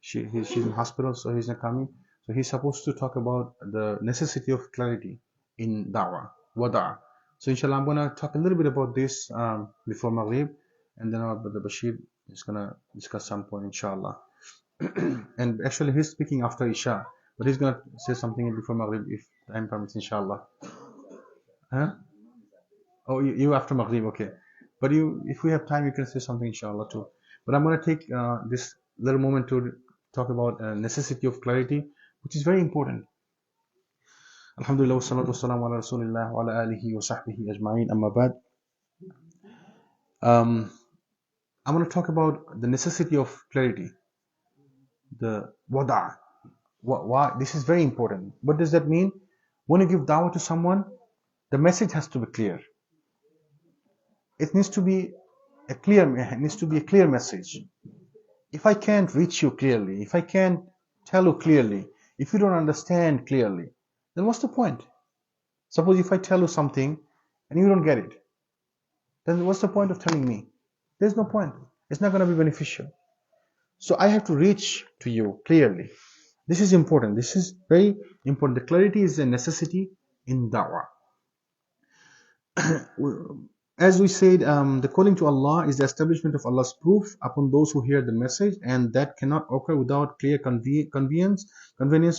She's in hospital, so he's not coming. So he's supposed to talk about the necessity of clarity in da'wah, wada'. So inshallah, I'm gonna talk a little bit about this before Maghrib, and then our brother Bashir is gonna discuss some point, inshallah. And actually, he's speaking after Isha, but he's gonna say something before Maghrib if time permits, inshallah. Huh? Oh, you after Maghrib, okay. But if we have time, you can say something, inshallah, too. But I'm gonna take this little moment to talk about necessity of clarity, which is very important. Alhamdulillah, wassalatu wassalamu ala rasulillah wa ala alihi wa sahbihi ajma'in, amma ba'd. I'm going to talk about the necessity of clarity, the wada'. Why? This is very important. What does that mean? When you give dawah to someone, the message has to be clear. It needs to be a clear message. If I can't reach you clearly, if I can't tell you clearly, if you don't understand clearly, then what's the point? Suppose if I tell you something and you don't get it, then what's the point of telling me? There's no point. It's not going to be beneficial. So I have to reach to you clearly. This is important. This is very important. The clarity is a necessity in da'wah. As we said, the calling to Allah is the establishment of Allah's proof upon those who hear the message, and that cannot occur without clear convenience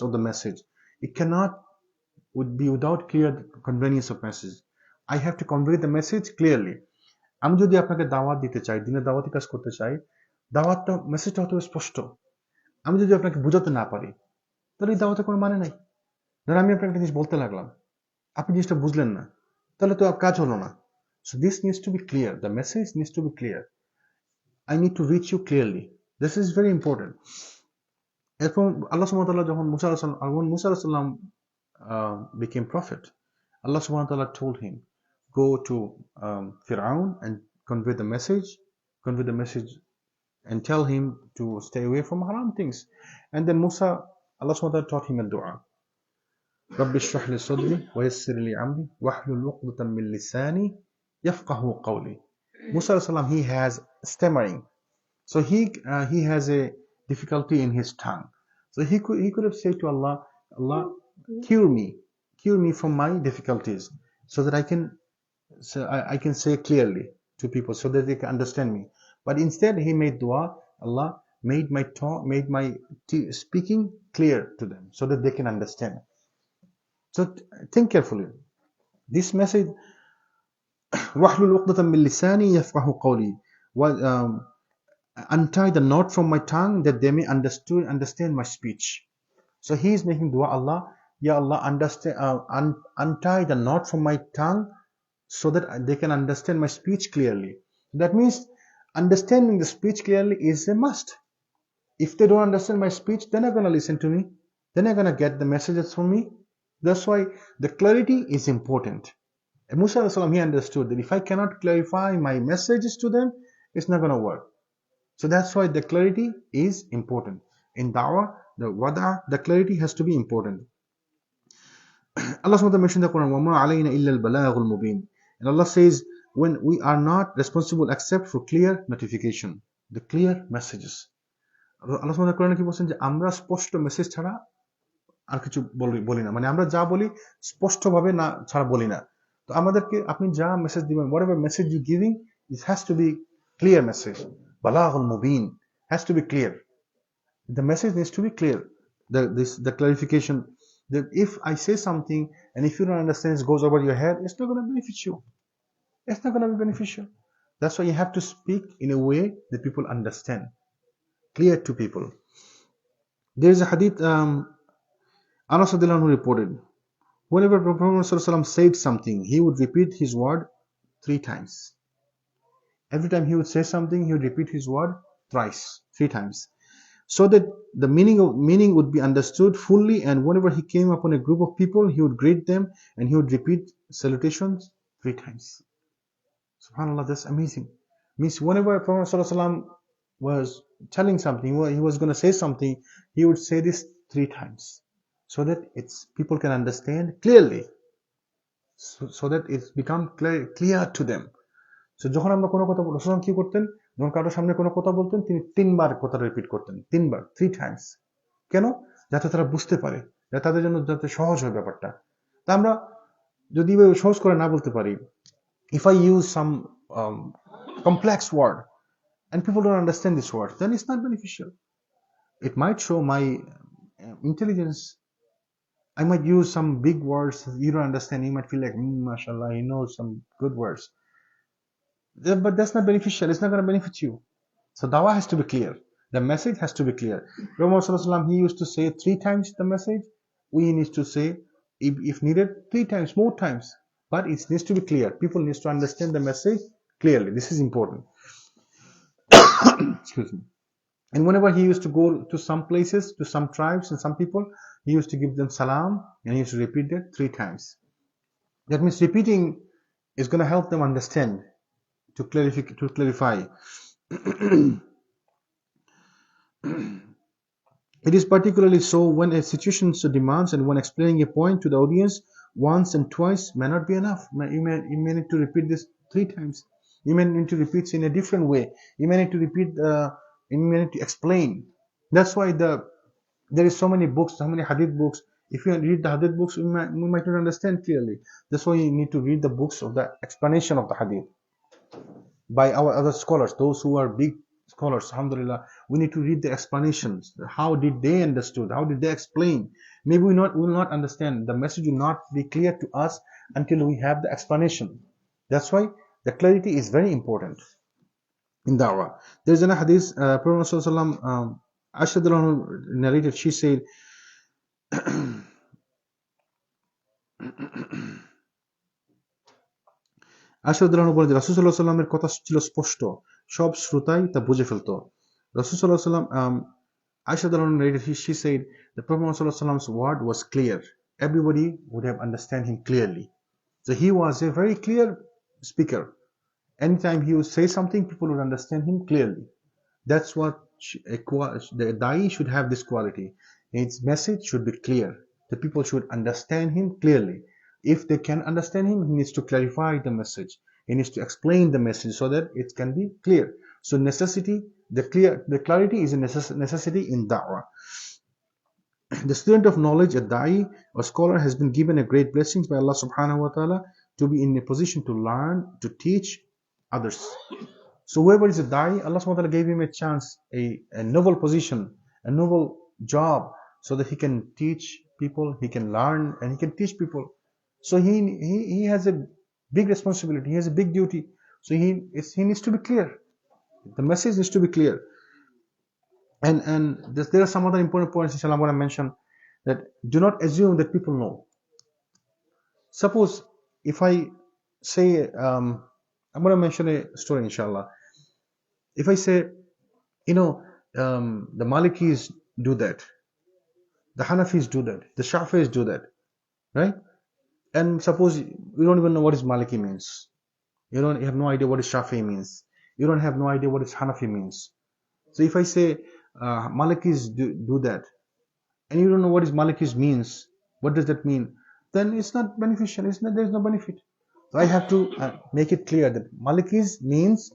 of the message. It cannot would be without clear convenience of message. I have to convey the message clearly. আমি যদি আপনাকে দাওয়াত দিতে চাই, দিনে দাওয়াতি কাজ করতে চাই, দাওয়াতটা মেসেজটা হতে স্পষ্ট। আমি যদি আপনাকে বোঝাতে না পারি, তাহলে এই দাওয়াতের কোনো মানে নাই। ধর আমি আপনাকে একটা জিনিস বলতে লাগলাম, আপনি জিনিসটা বুঝলেন না, তাহলে তো কাজ হলো না। So this needs to be clear. The message needs to be clear. I need to reach you clearly. This is very important. এরপর আল্লাহ সুবহানাহু ওয়া তাআলা যখন মুসা আলাইহিস সালাম became prophet, Allah subhanahu wa ta'ala told him, go to Fir'aun and convey the message and tell him to stay away from haram things. And then Musa, Allah subhanahu wa ta'ala taught him a dua. Rabbi shrah li sadri wa yassir li amri wahlul 'uqdatan min lisani yafqahu qawli. Musa alayhi salam, he has stammering. So he has a difficulty in his tongue. So he could have said to Allah, Allah, cure me from my difficulties, so that I can say clearly to people, so that they can understand me. But instead he made dua, Allah made my speaking clear to them, so that they can understand. So think carefully. This message, wahlul 'uqdatan min lisani yafqahu qawli, untie the knot from my tongue, that they may understand my speech. So he is making dua, Allah, Ya Allah, untie the knot from my tongue, so that they can understand my speech clearly. That means understanding the speech clearly is a must. If they don't understand my speech, they're not going to listen to me. They're not going to get the messages from me. That's why the clarity is important. And Musa alayhi salam, he understood that if I cannot clarify my messages to them, it's not going to work. So that's why the clarity is important. In da'wah, the wada', the clarity has to be important. Allah subhanahu wa ta'ala mentioned in the Quran, وَمَا عَلَيْنَا إِلَّا الْبَلَاغُ الْمُبِينُ. And Allah says, when we are not responsible except for clear notification, the clear messages. Allah subhanahu wa ta'ala Quran কি বলছেন, যে আমরা স্পষ্ট message ছাড়া আর কিছু বলি না, মানে আমরা যা বলি স্পষ্টভাবে না ছাড়া বলি না। তো আমাদেরকে আপনি যা মেসেজ দিবেন, whatever message you giving, it has to be clear message. Balaghul mubin has to be clear. The message needs to be clear. The clarification, that if I say something and if you don't understand, it goes over your head, it's not going to benefit you. It's not going to be beneficial. That's why you have to speak in a way that people understand, clear to people. There is a hadith, Anas radhiyallahu anhu reported, whenever Prophet Muhammad said something, he would repeat his word 3 times. Every time he would say something, he would repeat his word thrice, 3 times, so that the meaning would be understood fully. And whenever he came upon a group of people, he would greet them and he would repeat salutations 3 times. Subhanallah, that's amazing. Means whenever Prophet ﷺ was telling something, he was going to say something, he would say this 3 times, so that people can understand clearly, so that it's become clear to them. So যখন আমরা কোনো কথা বলতাম, কি করতেন, যখন কারোর সামনে কোনো কথা বলতেন তিনি 3 বার কথাটা রিপিট করতেন, 3 বার, 3 times। কেন? যাতে তারা বুঝতে পারে, যাতে তাদের জন্য যাতে সহজ হয় ব্যাপারটা। তা আমরা যদি এভাবে সহজ করে না বলতে পারি, if I use some um, complex word and people don't understand this word, then it's not beneficial. It might show my intelligence. I might use some big words you don't understand. You might feel like, mashallah, he knows some good words. But that's not beneficial. It's not going to benefit you. So dawah has to be clear. The message has to be clear. Prophet ﷺ, he used to say 3 times the message. We need to say, if needed, 3 times, more times. But it needs to be clear. People need to understand the message clearly. This is important. Excuse me. And whenever he used to go to some places, to some tribes and some people, he used to give them salam and he used to repeat it 3 times. That means repeating is going to help them understand, to clarify. It is particularly so when a situation so demands, and when explaining a point to the audience once and twice may not be enough. You may need to repeat this 3 times. You may need to repeat in a different way. You may need to repeat, you may need to explain. That's why there is so many books, so many hadith books. If you read the hadith books, you might not understand clearly. That's why you need to read the books of the explanation of the hadith by our other scholars, those who are big scholars. Alhamdulillah, we need to read the explanations. How did they understood? How did they explain? Maybe we will not understand. The message will not be clear to us until we have the explanation. That's why the clarity is very important in da'wah. There's an hadith, Prophet ﷺ, Aisha narrated, she said, আশরাদুল্লাহ বলেন যে রাসূল সাল্লাল্লাহু আলাইহি ওয়াসাল্লামের কথা ছিল স্পষ্ট, সব শ্রোতাই তা বুঝে ফেলত। রাসূল সাল্লাল্লাহু আলাইহি ওয়াসাল্লাম, আশরাদুল্লাহ narrated, she said, the Prophet sallallahu alaihi wasallam's word was clear. Everybody would have understand him clearly. So he was a very clear speaker. Anytime he would say something, people would understand him clearly. That's what the da'i should have, this quality. His message should be clear. The people should understand him clearly. If they can understand him, he needs to clarify the message. He needs to explain the message so that it can be clear. So the clarity is a necessity in da'wah. The student of knowledge, a da'i or scholar, has been given a great blessings by Allah subhanahu wa ta'ala to be in a position to learn, to teach others. So whoever is a da'i, Allah subhanahu wa ta'ala gave him a chance, a noble position, a noble job, so that he can teach people, he can learn, and he can teach people. So he has a big responsibility, he has a big duty. So he needs to be clear. The message needs to be clear. And there are some other important points, inshallah, I'm going to mention, that do not assume that people know. Suppose if I say, I'm going to mention a story, inshallah. If I say, the Malikis do that, the Hanafis do that, the Shafi'is do that, right? And suppose you don't even know what is Maliki means. You have no idea what is Shafi'i means. You don't have no idea what is Hanafi means. So if I say Malikis do that, and you don't know what is Malikis means, what does that mean? Then it's not beneficial. There's no benefit. So I have to make it clear that Malikis means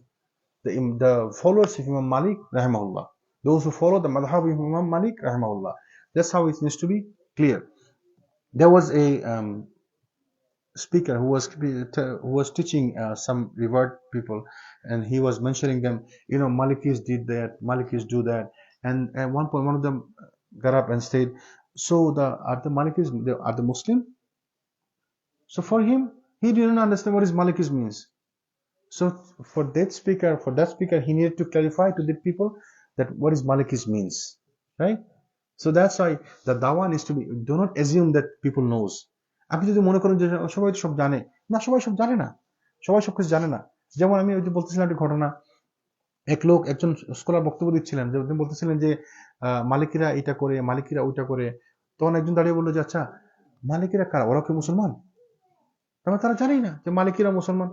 the followers of Imam Malik rahimahullah, those who follow the madhab of Imam Malik rahimahullah. That's how it needs to be clear. There was a speaker who was teaching some revered people, and he was mentioning them. Malikis did that, Malikis do that, and at one point one of them got up and said, so are the Malikis are the Muslim? So for him, he didn't understand what his Malikis means. So for that speaker, he needed to clarify to the people that what is Malikis means, right? So that's why the dawah needs to be, do not assume that people knows. আপনি যদি মনে করেন যে সবাই সব জানে, না, সবাই সব জানে না, সবাই সবকিছু জানে না। যেমন আমি ওই যে বলতেছিলাম একটা ঘটনা, একজন স্কলার বক্তব্য দিচ্ছিলেন, যে বলতেছিলেন যে মালিকিরা এটা করে, মালিকিরা ওইটা করে। তখন একজন দাঁড়িয়ে বললো যে আচ্ছা, মালিকিরা কারা? ওরা কি মুসলমান? তারা জানেই না যে মালিকিরা মুসলমান।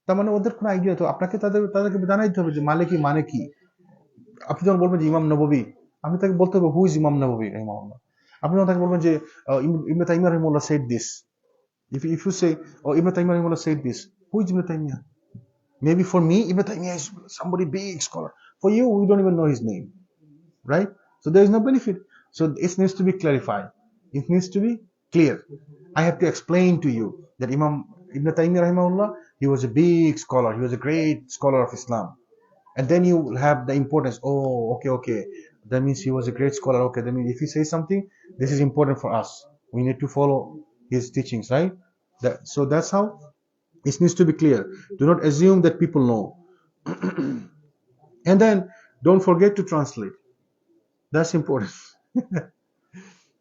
তার মানে ওদের কোনো আইডিয়া, তো আপনাকে তাদেরকে জানাইতে হবে যে মালিকি মানে কি। আপনি যখন বলবেন যে ইমাম নববী, আপনি তাকে বলতে হবে হু ইজ ইমাম নববী রাহিমাহুল্লাহ। আপনি যখন তাকে বলবেন যে ইবনে তাইমিয়া রাহিমাহুল্লাহ said this, if you say, Ibn Taymiyyah said this, who is Ibn Taymiyyah? Maybe for me, Ibn Taymiyyah is somebody big scholar. For you, we don't even know his name, right? So there is no benefit. So it needs to be clarified. It needs to be clear. I have to explain to you that Imam Ibn Taymiyyah rahimahullah, he was a big scholar. He was a great scholar of Islam. And then you will have the importance. Oh, okay. That means he was a great scholar. Okay, that means if he says something, this is important for us. We need to follow his teachings, right? So that's how it needs to be clear. Do not assume that people know. And then don't forget to translate. That's important.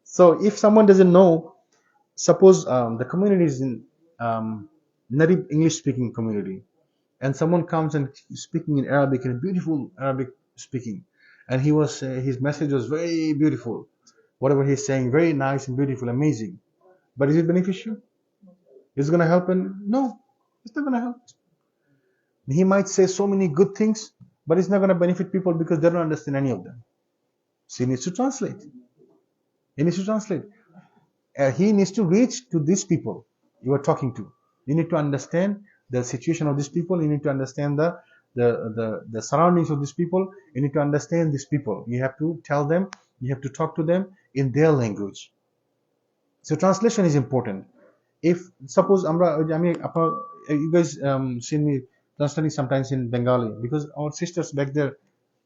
So if someone doesn't know, suppose the community is in native English speaking community, and someone comes and speaking in Arabic, in beautiful Arabic speaking, and his message was very beautiful. Whatever he's saying, very nice and beautiful, amazing. But is it beneficial? Is it going to help? And no, it's not going to help. He might say so many good things, but it's not going to benefit people because they don't understand any of them. So he needs to translate. He needs to translate. He needs to reach to these people you are talking to. You need to understand the situation of these people. You need to understand the surroundings of these people. You need to understand these people. You have to tell them. You have to talk to them in their language. So translation is important. If suppose you guys seen me translating sometimes in Bengali because our sisters back there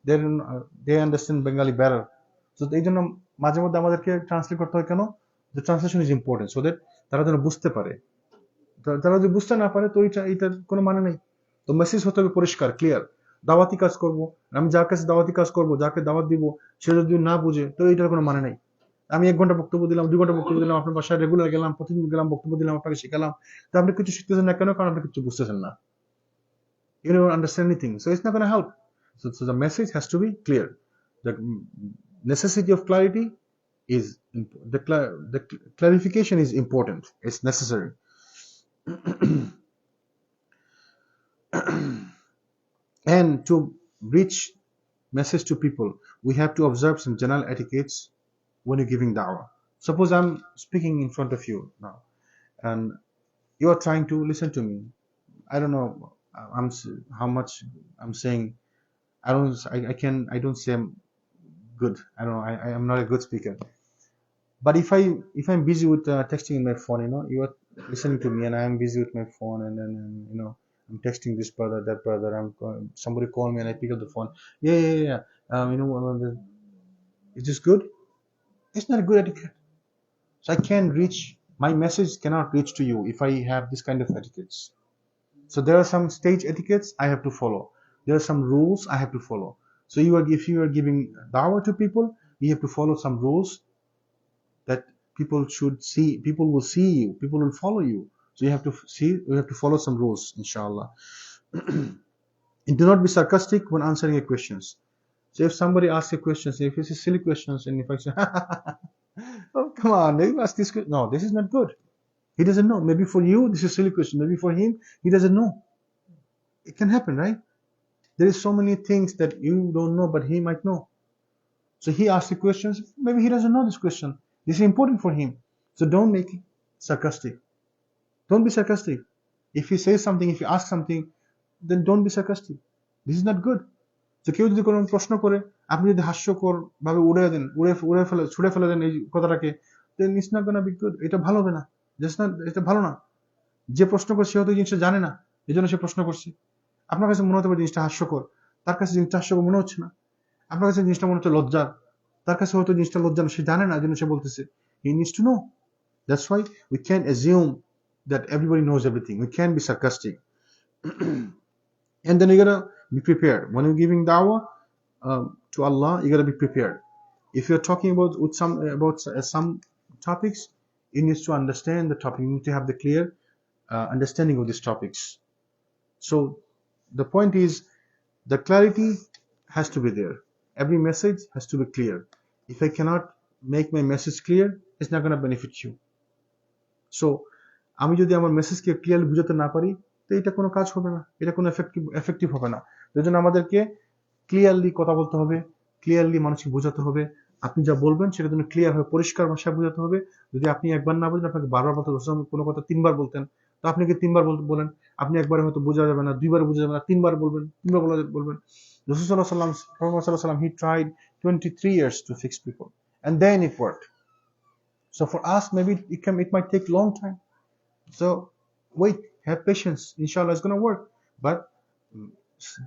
they understand Bengali better. So এই জন্য মাঝে মধ্যে আমাদেরকে translate করতে হয় কেন? The translation is important so that তারা যেন বুঝতে পারে। তারা যদি বুঝতে না পারে তো এটার কোনো মানে নেই। তো মেসেজ হতে হবে পরিষ্কার, ক্লিয়ার। দাওয়াতি কাজ করব, আমি যার কাছে দাওয়াতি কাজ করব, যাকে দাওয়াত দিব, সে যদি না বুঝে তো এটার কোনো মানে নেই। আমি 1 ঘন্টা বক্তব্য দিলাম, 2 ঘন্টা বক্তব্য দিলাম, আপনার বাসায় রেগুলার গেলাম, প্রতিদিন গেলাম, বক্তব্য দিলাম, আপনাকে শেখালাম, তো আপনি কিছু শিখতেছেন না কেন? কারণ আপনি কিছু বুঝতেছেন না। You don't understand anything, so it's not going to help. So the message has to be clear. The necessity of clarity is the clarification is important. It's necessary. And to reach message to people, we have to observe some general etiquettes when you're giving da'wah. Suppose I'm speaking in front of you now, and you are trying to listen to me. I don't know how much I'm saying. I don't say I'm good. I don't know. I am not a good speaker. But if I'm busy with texting in my phone, you are listening to me, and I am busy with my phone, and then I'm texting this brother, that brother. Somebody call me, and I pick up the phone. Yeah. Is this good? It's not a good etiquette. So my message cannot reach to you if I have this kind of etiquettes. So there are some stage etiquettes I have to follow. There are some rules I have to follow. So if you are giving dawah to people, you have to follow some rules that people should see. People will see you. People will follow you. So you have to follow some rules, inshallah. And do not be sarcastic when answering your questions. So if somebody asks you questions, if it's silly questions, and if I say, oh, come on, you ask this question. No, this is not good. He doesn't know. Maybe for you, this is a silly question. Maybe for him, he doesn't know. It can happen, right? There is so many things that you don't know, but he might know. So he asks the questions. Maybe he doesn't know this question. This is important for him. So don't make it sarcastic. Don't be sarcastic. If he says something, if he asks something, then don't be sarcastic. This is not good. So কেউ যদি কোনো প্রশ্ন করে আপনি যদি হাস্যকর ভাবে ছুড়ে ফেলে দেন এই কথাটাকে, then it's not gonna be good. এটা ভালো হবে না। এটা ভালো না। যে প্রশ্ন করছে সে হয়তো জিনিসটা জানে না, এই জন্য সে প্রশ্ন করছে। আপনার কাছে মনে হতে পারে জিনিসটা হাস্যকর, তার কাছে জিনিসটা হাস্যকর মনে হচ্ছে না। আপনার কাছে জিনিসটা মনে হচ্ছে লজ্জার, তার কাছে হয়তো জিনিসটা লজ্জা না, সে জানে না, এই জন্য সে বলতেছে। He needs to know. That's why we can't assume that everybody knows everything. We can't be sarcastic. And then you gotta be prepared. When you're giving da'wah to Allah, you gotta be prepared. If you're talking about some topics, you need to understand the topic. You need to have the clear understanding of these topics. So the point is, the clarity has to be there. Every message has to be clear. If I cannot make my message clear, it's not going to benefit you. So আমি যদি আমার মেসেজকে clearly বুঝাতে না পারি, তো এটা কোনো কাজ হবে না, এটা কোনো এফেক্টিভ হবে না। এর জন্য আমাদেরকে ক্লিয়ারলি কথা বলতে হবে, ক্লিয়ারলি মানুষকে বোঝাতে হবে। আপনি যা বলবেন সেটা যেন ক্লিয়ার হয়, পরিষ্কার ভাষায় বোঝাতে হবে। যদি আপনি একবার না বলেন, আপনাকে বারবার বলতে হবে। কোনো কথা 3 বার বলতেন, তো আপনি কি তিনবার বলেন, আপনি একবারে হয়তো বোঝা যাবে না, দুইবার বোঝা যাবে না, তিনবার বলবেন, তিনবার বলবেন। রাসূল সাল্লাল্লাহু আলাইহি ওয়াসাল্লাম, Prophet সাল্লাল্লাহু আলাইহি ওয়াসাল্lam, he tried 23 years to fix people, and then it worked. So for us, maybe it might take long time. So wait, have patience. Inshallah, it's gonna work, but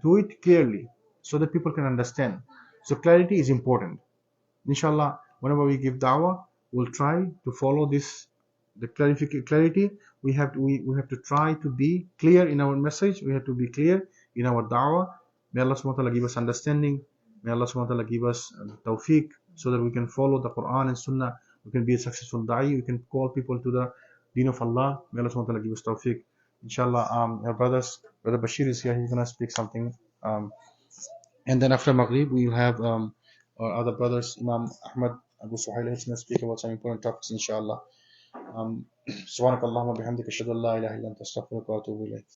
do it clearly so that people can understand. So clarity is important. Inshallah, whenever we give dawah, we'll try to follow this, the clarity. We have to try to be clear in our message. We have to be clear in our dawah. May Allah subhanahu wa ta'ala give us understanding. May Allah subhanahu wa ta'ala give us tawfiq, so that we can follow the Quran and Sunnah. We can be a successful da'i. We can call people to the deen of Allah. May Allah subhanahu wa ta'ala give us tawfiq. Inshallah, our brother Bashir is here. He's gonna speak something. And then after Maghrib, we will have our other brothers, Imam Ahmad Abu Suhail, who's going to speak about some important topics, inshallah. سبحانك اللهم وبحمدك أشهد أن لا إله إلا أنت أستغفرك وأتوب إليك.